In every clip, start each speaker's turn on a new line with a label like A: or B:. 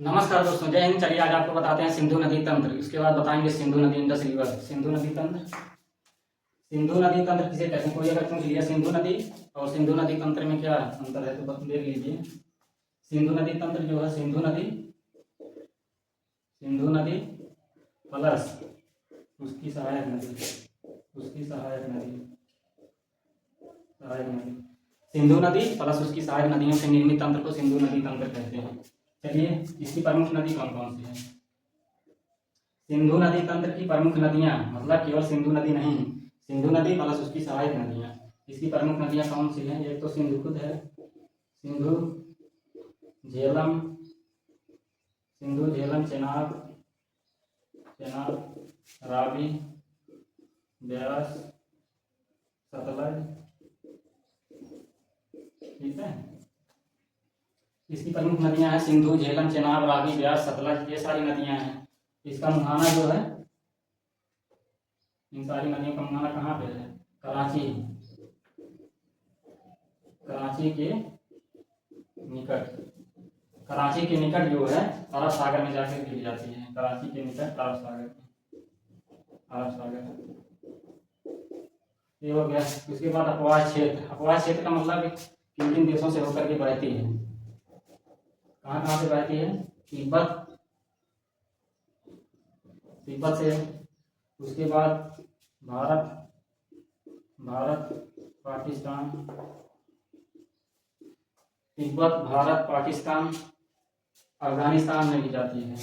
A: नमस्कार दोस्तों, जय हिंद। चलिए आज आपको बताते हैं सिंधु नदी तंत्र। इसके बाद बताएंगे सिंधु नदी इंडस रिवर। सिंधु नदी तंत्र, सिंधु नदी तंत्र किसे कहते हैं? कोई अगर पूछ लिया सिंधु नदी और सिंधु नदी तंत्र में क्या अंतर है तो बस देख लीजिए। सिंधु नदी तंत्र जो है सिंधु नदी प्लस उसकी सहायक नदी, सहायक नदी सिंधु नदी प्लस उसकी सहायक नदियों से निर्मित तंत्र को सिंधु नदी तंत्र कहते हैं। चलिए, इसकी प्रमुख नदी कौन कौन सी है? सिंधु नदी तंत्र की प्रमुख नदियां, मतलब केवल सिंधु नदी नहीं, सिंधु नदी प्लस उसकी सहायक नदियां। इसकी प्रमुख नदियां कौन सी हैं? एक तो सिंधु खुद है, सिंधु झेलम, चेनाब, रावी, ब्यास, सतलज। ठीक है, इसकी प्रमुख नदियां हैं सिंधु, झेलम, चेनाब, रावी, ब्यास, सतलज। ये सारी नदियां हैं। इसका मुहाना जो है, इन सारी नदियों का मुहाना कहाँ पे है? कराची के निकट, कराची के निकट जो है अरब सागर में जाकर गिर जाती है। कराची के निकट अरब सागर। ये हो गया। उसके बाद अपवाह क्षेत्र का मतलब किन किन देशों से होकर के बहती है? कहाँ से बहती है? तिब्बत से। उसके बाद भारत पाकिस्तान, तिब्बत, भारत, पाकिस्तान, अफगानिस्तान में भी जाती है।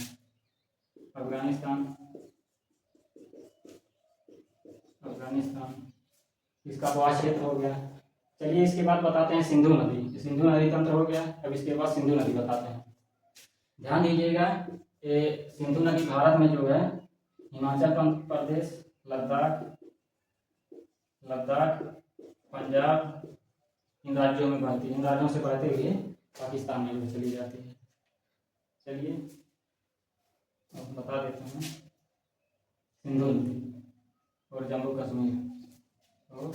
A: अफगानिस्तान। इसका अपवाह क्षेत्र हो गया। चलिए, इसके बाद बताते हैं सिंधु नदी तंत्र हो गया। अब इसके बाद सिंधु नदी बताते हैं। ध्यान दीजिएगा, ये सिंधु नदी भारत में जो है हिमाचल प्रदेश, लद्दाख, पंजाब, इन राज्यों में बहती है। इन राज्यों से बहते हुए पाकिस्तान में भी चली जाती है। चलिए, अब बता देते हैं सिंधु नदी और जम्मू कश्मीर और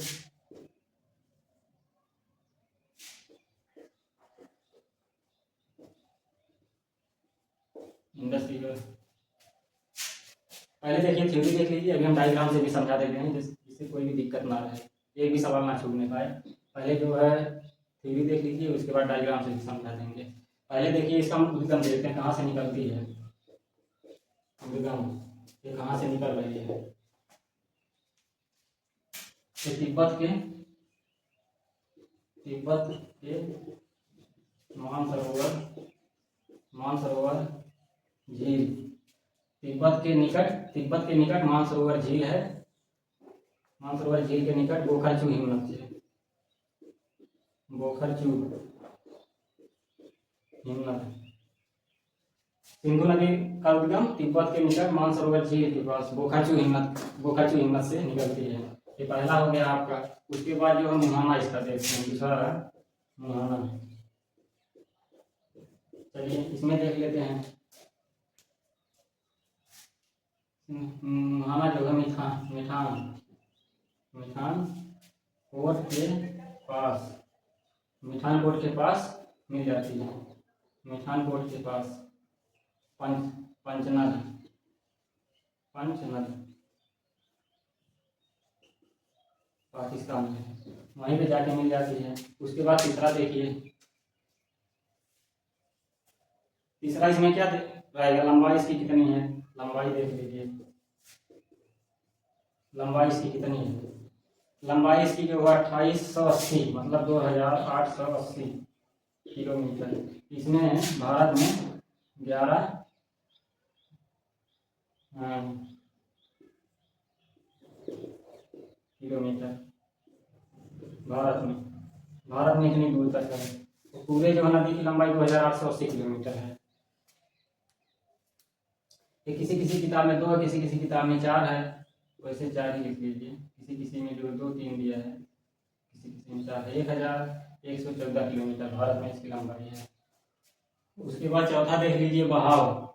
A: इंडस रिवर। पहले देखिए, थ्योरी देख लीजिए, अभी हम डायग्राम से भी समझा देते हैं जिससे कोई भी दिक्कत ना रहे, एक भी सवाल ना छूटने पाए। पहले जो है थ्योरी देख लीजिए, उसके बाद डायग्राम से भी समझा देंगे। पहले देखिए, इसका उद्गम देखते हैं, कहाँ से निकलती है उद्गम, ये कहाँ से निकल रही है? ये तिब्बत के मानसरोवर झील, तिब्बत के निकट मानसरोवर झील है। मानसरोवर झील के निकट बोखरचू हिमनद से, सिंधु नदी का उद्गम तिब्बत के निकट मानसरोवर झील के पास बोखरचू हिमनद से निकलती है। ये पहला हो गया आपका। उसके बाद जो है मुहाना, इसका देखते हैं दूसरा मुहाना। चलिए, इसमें देख लेते हैं। मुहाना जो है मिठान कोट के पास मिल जाती है। मिठान कोट के पास पंचनद पाकिस्तान में, वहीं पे जाके मिल जाती है। उसके बाद तीसरा देखिए, तीसरा इसमें क्या रहेगा? लंबाई इसकी कितनी है? लंबाई देख लीजिए, लंबाई इसकी कितनी है? लंबाई इसकी जो है 2880, मतलब 2880 किलोमीटर। इसमें भारत में 11 किलोमीटर भारत में इतनी दूर तक है। तो पूरे जो नदी की लंबाई 2880 किलोमीटर है। ये किसी किताब में 2 है, किसी किताब में 4 है, वैसे 4 ही लिख लीजिए। किसी में जो 2-3 दिया है, किसी में 4 है। 1114 किलोमीटर भारत में इसकी लंबाई है। उसके बाद चौथा देख लीजिए, बहाव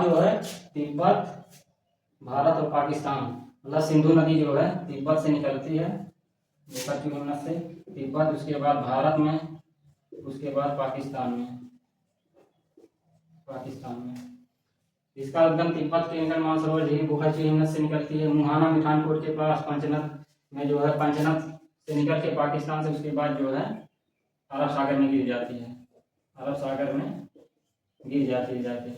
A: जो है तिब्बत, भारत और पाकिस्तान, मतलब सिंधु नदी जो है तिब्बत से निकलती है, बोखरचू हिमनद से तिब्बत, उसके बाद भारत में उसके बाद पाकिस्तान में इसका उद्गम तिब्बत के इंद्र मानसरोवर झील बुखाची हिमनद से निकलती है। मुहाना मिठानकोट के पास पंचनद में जो है पंचनद से निकल के पाकिस्तान से उसके बाद जो है अरब सागर में गिर जाती है। अरब सागर में गिर जाती है जाके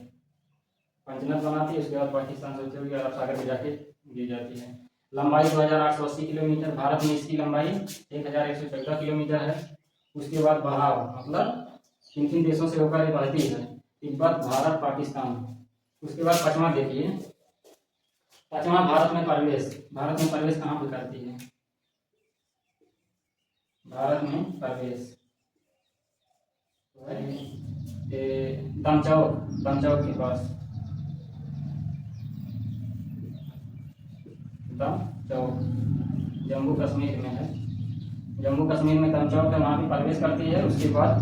A: पंचनद बनाती है, उसके बाद पाकिस्तान से होते हुए अरब सागर में जाके गिर जाती है। लंबाई 2880 किलोमीटर, भारत में इसकी लंबाई 1114 किलोमीटर है। उसके बाद बहाव मतलब किन किन देशों से होकर बहती है, तिब्बत, भारत, पाकिस्तान। उसके बाद पचमा देखिए, पचमा भारत में प्रवेश कहाँ पे करती है? भारत में प्रवेश दमचौक के पास, दमचौक जम्मू कश्मीर में है। जम्मू कश्मीर में दमचौक है, वहाँ पे प्रवेश करती है। उसके बाद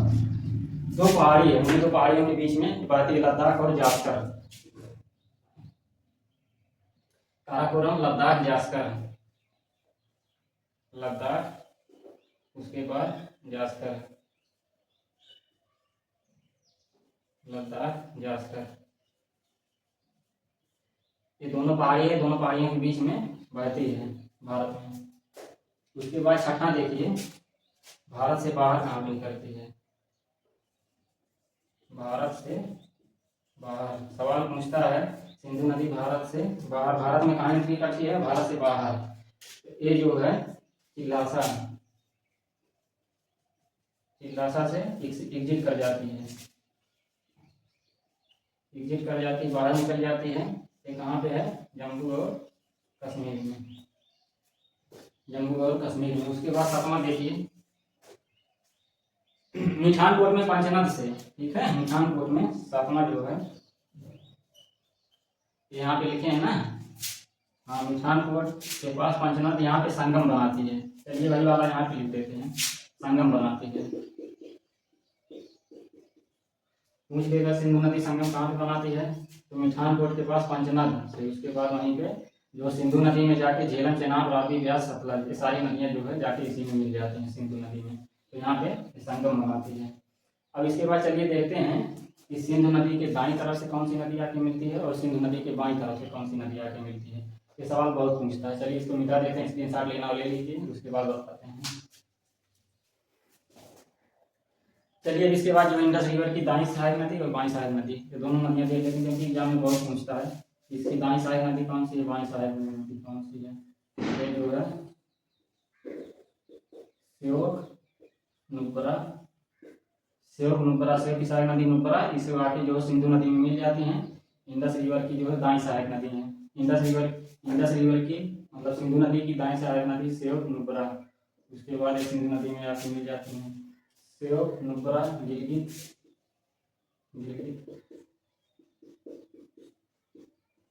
A: दो पहाड़ी है, उन्हीं दो पहाड़ियों के बीच में बहती है, लद्दाख और जास्कर, काराकोरम, लद्दाख, जास्कर, लद्दाख उसके बाद जास्कर, लद्दाख, जास्कर, ये दोनों पहाड़ी है, दोनों पहाड़ियों के बीच में बहती है भारत में। उसके बाद छठा देखिए, भारत से बाहर कहाँ पे करती है? भारत से बाहर सवाल पूछता है, सिंधु नदी भारत से बाहर, भारत में कहाँ एंट्री करती है? भारत से बाहर। ये जो है चिल्लासा से एग्जिट कर जाती है, बाहर निकल जाती है। ये कहाँ पे है? जम्मू और कश्मीर में। उसके बाद सातवां देखिए, मिठानकोट में पंचनद से, ठीक है, मिठानकोट में सातवां जो है यहाँ पे लिखे हैं ना, हाँ, मिठानकोट के पास पंचनद यहाँ पे संगम बनाती है। चलिए वही वाला यहाँ पे लिख देते हैं, संगम बनाती है। पूछ लेगा सिंधु नदी संगम कहाँ पे बनाती है, तो मिठानकोट के पास पंचनद से। उसके बाद वहीं पे जो सिंधु नदी में जाके झेलम, चेनाब, रावी, ब्यास, सतलज, ये सारी नदियाँ जो है जाके इसी में मिल जाती हैं, सिंधु नदी में। तो यहाँ पे संगम बनाती है। अब इसके बाद चलिए देखते हैं कि सिंधु नदी के दाईं तरफ से कौन सी नदी आके मिलती है और सिंधु नदी के बाईं तरफ से कौन सी नदी आके मिलती है। ये सवाल बहुत पूछता है। चलिए इसको मिटा देते हैं, स्क्रीनशॉट लेना ले लीजिए, उसके बाद बताते हैं। चलिए अब इसके बाद जो इंडस रिवर की दाईं सहायक नदी और बाईं सहायक नदी, ये दोनों नदियाँ देख लेते हैं, क्योंकि एग्जाम में बहुत पूछता है इसकी दाईं सहायक नदी कौन सी है, बाईं सहायक नदी कौन सी है। ये जो है श्योक नुब्रा की सहायक नदी नुब्रा, इसे आके जो सिंधु नदी में मिल जाती हैं। इंडस रिवर की जो है दाईं सहायक नदी है। इंडस रिवर की मतलब सिंधु नदी की दाईं सहायक नदी श्योक नुब्रा, उसके बाद सिंधु नदी में आके मिल जाती हैं। श्योक नुब्रा,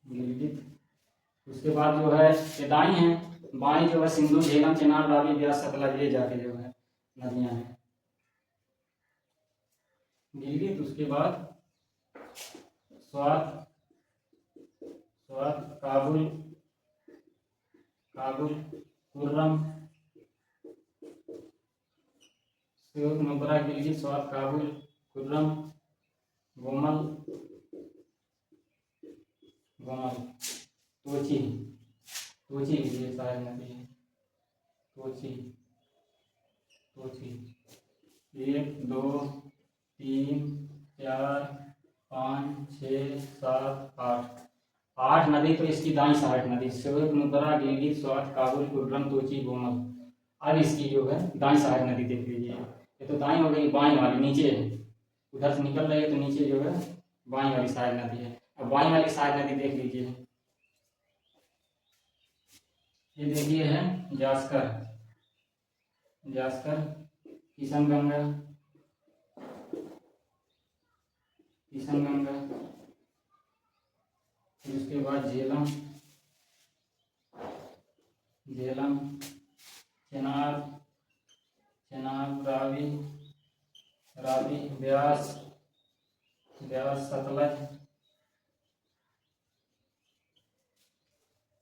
A: गिलगित, उसके बाद जो है ये दाई है, बाई जो है सिंधु, झेलम, चेनाब, रावी, ब्यास, सतलज, ये जाके जो है नदियां हैं। गिलगित, उसके बाद स्वात, काबुल, कुर्रम, श्योक नुब्रा, गिलगित, स्वात, काबुल, कुर्रम, गोमल, तोची, ये सहायक नदी है। तोची 1 2 3 4 5 6 7 8 नदी तो इसकी दाईं सहायक नदी, श्योक नुब्रा, गिलगित, स्वात, काबुल, कुर्रम, तोची, गोमल। अब इसकी जो है दाईं सहायक नदी देख लीजिए, ये तो दाईं हो गई, बाईं वाली नीचे है, उधर से निकल रही है तो नीचे जो है बाईं वाली सहायक नदी है। अब बाईं वाली सहायक नदी देख लीजिए, ये देखिए है जास्कर, किशनगंगा, फिर उसके बाद झेलम, चेनाब, रावी, ब्यास, सतलज,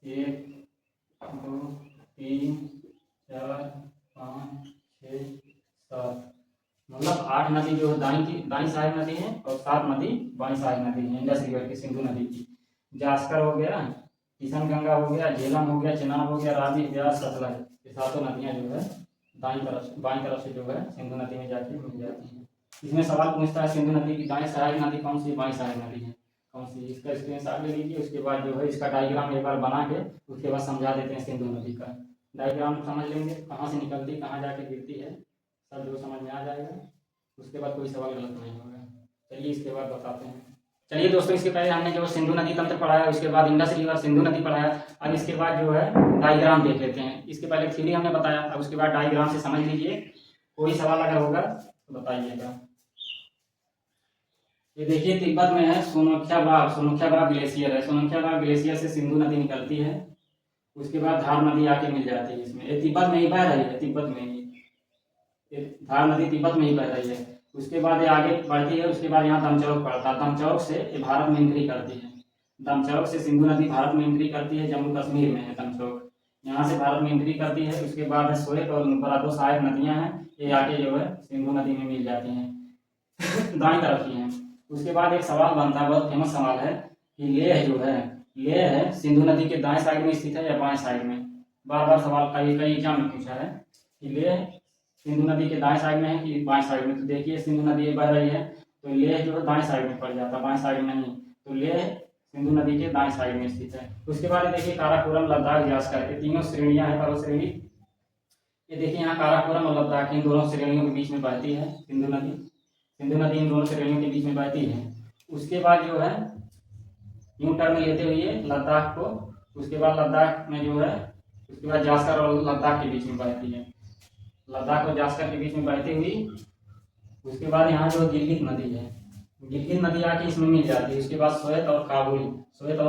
A: 1 2 3 4 5 6 7, मतलब 8 नदी जो है दाई सहायक नदी है और 7 नदी बाई सहायक नदी है इंडस रिवर की, सिंधु नदी की। जास्कर हो गया, किशन गंगा हो गया, झेलम हो गया, चेनाब हो गया, रावी, ब्यास, सतलज, ये सातों नदियां जो है बाई तरफ से जो है सिंधु नदी में जाके मिल जाती हैं। इसमें सवाल पूछता है सिंधु नदी की दाएं सहायक नदी कौन सी, बाई सहायक नदी है कौन सी, इसका स्क्रीनशॉट ले लीजिए। उसके बाद जो है इसका डायग्राम एक बार बना के उसके बाद समझा देते हैं सिंधु नदी का डायग्राम समझ लेंगे, कहाँ से निकलती कहाँ जाके गिरती है, सब जो समझ में आ जाएगा। उसके बाद कोई सवाल गलत नहीं होगा। चलिए इसके बाद बताते हैं। चलिए दोस्तों, इसके पहले हमने जो सिंधु नदी तंत्र पढ़ाया, उसके बाद इंडस रिवर सिंधु नदी पढ़ाया। अब इसके बाद जो है डायग्राम देख लेते हैं। इसके पहले थ्योरी हमने बताया, अब उसके बाद डायग्राम से समझ लीजिए। कोई सवाल अगर होगा तो बताइएगा। ये देखिए तिब्बत में है सोनोख्या बाग ग्लेशियर है। सोनोख्या बाग ग्लेशियर से सिंधु नदी निकलती है। उसके बाद धार नदी आके मिल जाती है इसमें। ये तिब्बत में ही बह रही है, तिब्बत में ही ये धार नदी तिब्बत में ही बह रही है। उसके बाद ये आगे बढ़ती है। उसके बाद यहाँ दमचौक पड़ता है। दमचौक से ये भारत में एंट्री करती है। दमचौक से सिंधु नदी भारत में एंट्री करती है। जम्मू कश्मीर में है दमचौक, यहाँ से भारत में एंट्री करती है। उसके बाद सोएट और नुब्रा दो सहायक नदियाँ हैं, ये आके जो है सिंधु नदी में मिल जाती हैं, दाएं तरफ की हैं। उसके बाद एक सवाल बनता है, बहुत फेमस सवाल है कि लेह जो है, लेह है सिंधु नदी के दाएं साइड में स्थित है या बाएं साइड में। बार बार सवाल कई एग्जाम में पूछा है कि लेह सिंधु नदी के दाएं साइड में है कि बाएं साइड में। तो देखिए सिंधु नदी बह रही है तो लेह जो है दाएं साइड में पड़ जाता है, बाएं साइड में नहीं। तो लेह सिंधु नदी के दाएं साइड में स्थित है। उसके बाद देखिए काराकोरम, लद्दाख, जास्कर, ये तीनों श्रेणियां हैं, पर्वत श्रेणी। ये देखिए यहाँ काराकोरम और लद्दाख इन दोनों श्रेणियों के बीच में बहती है सिंधु नदी। सिंधु नदी इन दोनों श्रेणियों के बीच में बहती है। उसके बाद जो है यूं टर्न लेते हुए लद्दाख को, उसके बाद लद्दाख में जो है, उसके बाद जास्कर और लद्दाख के बीच में बहती है। लद्दाख और जास्कर के बीच में बहती हुई उसके बाद यहाँ जो गिलगित नदी है, गिलगित नदी आके इसमें मिल जाती है। उसके बाद सोएत और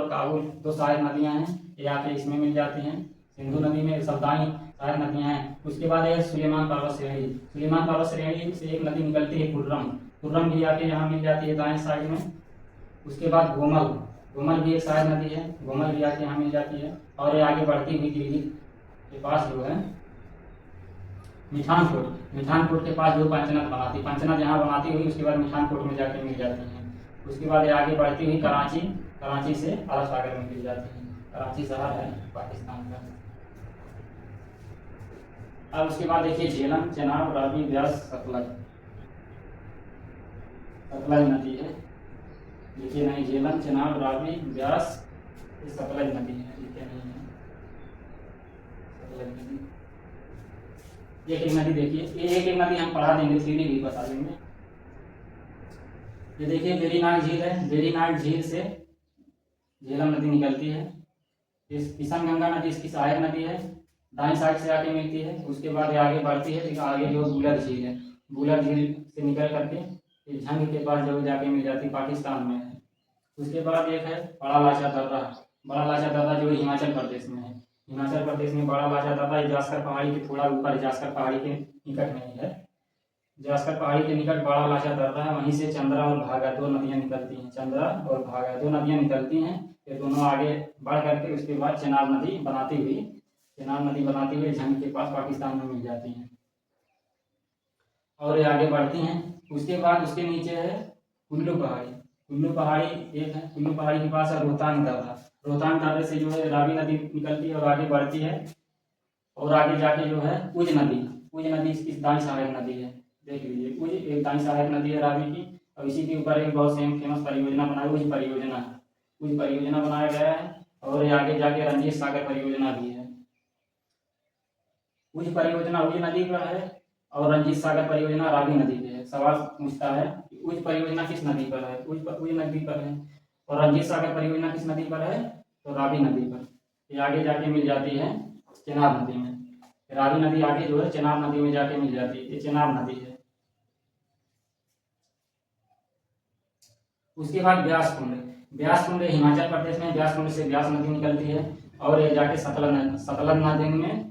A: काबुल दो सहायक नदियाँ हैं, ये आके इसमें मिल जाती हैं सिंधु नदी में। सब दाई सहायक नदियाँ हैं। उसके बाद है सुलेमान पर्वत श्रेणी। सुलेमान पर्वत श्रेणी से एक नदी निकलती है खुर्रम भी आके यहाँ मिल जाती है दाएं साइड में। उसके बाद गोमल भी एक सहायक नदी है, गोमल भी आके यहाँ मिल जाती है। और ये आगे बढ़ती हुई गिलगित के पास जो है मिठानकोट के पास जो पंचनद यहाँ बनाती हुई उसके बाद मिठानकोट में जाके मिल जाती हैं। उसके बाद ये आगे बढ़ती हुई कराची से अरब सागर में मिल जाती है। कराची शहर है पाकिस्तान का। अब उसके बाद देखिए झेलम, चेनाब, रावी, ब्यास, सतलज नदी है। देखिए नहीं, झेलम, चेनाब, रावी, ब्यास, ये सतलज नदी है। ठीक है, नहीं है सतलज नदी। एक नदी देखिए, एक नदी हम पढ़ा देंगे, थ्योरी भी बता देंगे। ये देखिए वेरीनाग झील है। वेरीनाग झील से झेलम नदी निकलती है। इस किशन गंगा नदी इसकी सहायक नदी है, दाएं साइड से आके मिलती है। उसके बाद ये आगे बढ़ती है, तो आगे जो बुलर झील है, बुलर झील से निकल करके झंग के पास जो जाके मिल जाती है, पाकिस्तान में है। उसके बाद एक है बड़ा लाचा दर्रा जो हिमाचल प्रदेश में है। हिमाचल प्रदेश में बड़ा लाचा दर्रा जास्कर पहाड़ी के थोड़ा ऊपर, जास्कर पहाड़ी के निकट में ही है। जास्कर पहाड़ी के निकट बड़ा लाचा दर्रा है। वहीं से चंद्रा और भागा दो नदियां निकलती हैं। चंद्रा और भागा दो नदियां निकलती हैं। ये दोनों आगे बढ़ करके उसके बाद चेनाब नदी बनाती हुई झंग के पास पाकिस्तान में मिल जाती हैं और ये आगे बढ़ती हैं। उसके बाद उसके नीचे है कुल्लू पहाड़ी एक है। कुल्लू पहाड़ी के पास है रोहतांग दर्रे से जो है रावी नदी निकलती है और आगे बढ़ती है। और आगे जाके जो है उज नदी इसकी दाई सहायक नदी है। देख लीजिए, उज एक दाई सहायक नदी है रावी की। और इसी के ऊपर एक बहुत फेमस परियोजना बनाई, उज परियोजना बनाया गया है। और ये आगे जाके रंजीत सागर परियोजना भी है। उज परियोजना उज नदी पर है और रंजीत सागर परियोजना रावी नदी पे है। सवाल पूछता है कि उज परियोजना किस नदी पर है, उज नदी पर है। और रंजीत सागर परियोजना किस नदी पर है, तो रावी नदी पर। ये आगे जाके मिल जाती है चेनाब नदी में। रावी नदी आगे जो है चेनाब नदी में जाके मिल जाती है, ये चेनाब नदी है। उसके बाद ब्यास कुंड हिमाचल प्रदेश में। ब्यास कुंड से ब्यास नदी निकलती है और ये जाके सतलज नदी में,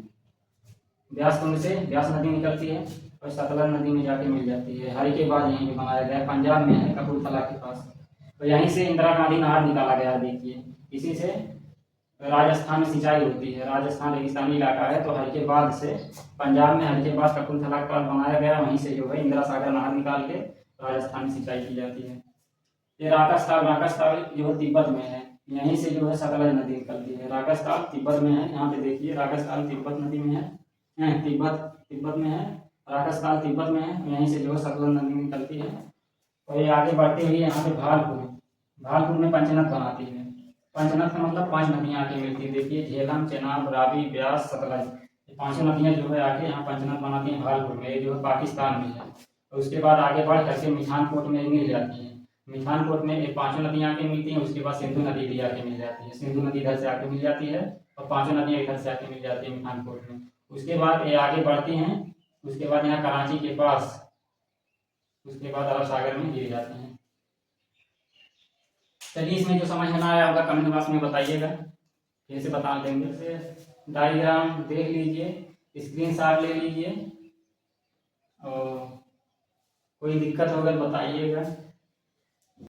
A: ब्यास कुंड से ब्यास नदी निकलती है और सतलज नदी में जाके मिल जाती है। हरिके बाद यहीं पे बनाया गया है, पंजाब में है, कपूरथला के पास। तो यहीं से इंदिरा गांधी नहर निकाला गया, देखिए इसी से राजस्थान में सिंचाई होती है। राजस्थान रेगिस्तानी इलाका है, तो हरिकेबाद से पंजाब में हरिकेबाद कपूरथला का बनाया गया, वहीं से जो है इंदिरा सागर नहर निकाल के राजस्थान में सिंचाई की जाती है। ये राकस ताल जो है तिब्बत में है, यहीं से जो है सतलज नदी निकलती है। राकस ताल तिब्बत में है, यहाँ पे देखिए राकस ताल तिब्बत नदी में है, तिब्बत में है, राकस ताल तिब्बत में है, यहीं से जो है सतलज नदी निकलती है। और ये आगे बढ़ते हुए यहाँ पे भालपुर में पंचनद बनाती है। पंचनद का मतलब 5 नदियाँ आके मिलती है। देखिए झेलम, चेनाब, रावी, ब्यास, सतलज, ये 5 नदियाँ जो है आके यहाँ पंचनद बनाती हैं भालपुर में, ये जो है पाकिस्तान में है। और उसके बाद आगे बढ़ करके मिठानकोट में मिल जाती है। मिठानकोट में ये 5 नदियाँ आके मिलती हैं। उसके बाद सिंधु नदी भी आके मिल जाती है। सिंधु नदी इधर से आके मिल जाती है और 5 नदियाँ इधर से आके मिल जाती है मिठानकोट में। उसके बाद ये आगे बढ़ती हैं, उसके बाद यहाँ कराची के पास, उसके बाद अरब सागर में गिर जाती हैं। चलिए, इसमें जो समझ में आया होगा कमेंट बॉक्स में बताइएगा, फिर से बता देंगे। डायग्राम देख लीजिए, स्क्रीनशॉट ले लीजिए और कोई दिक्कत होगा बताइएगा।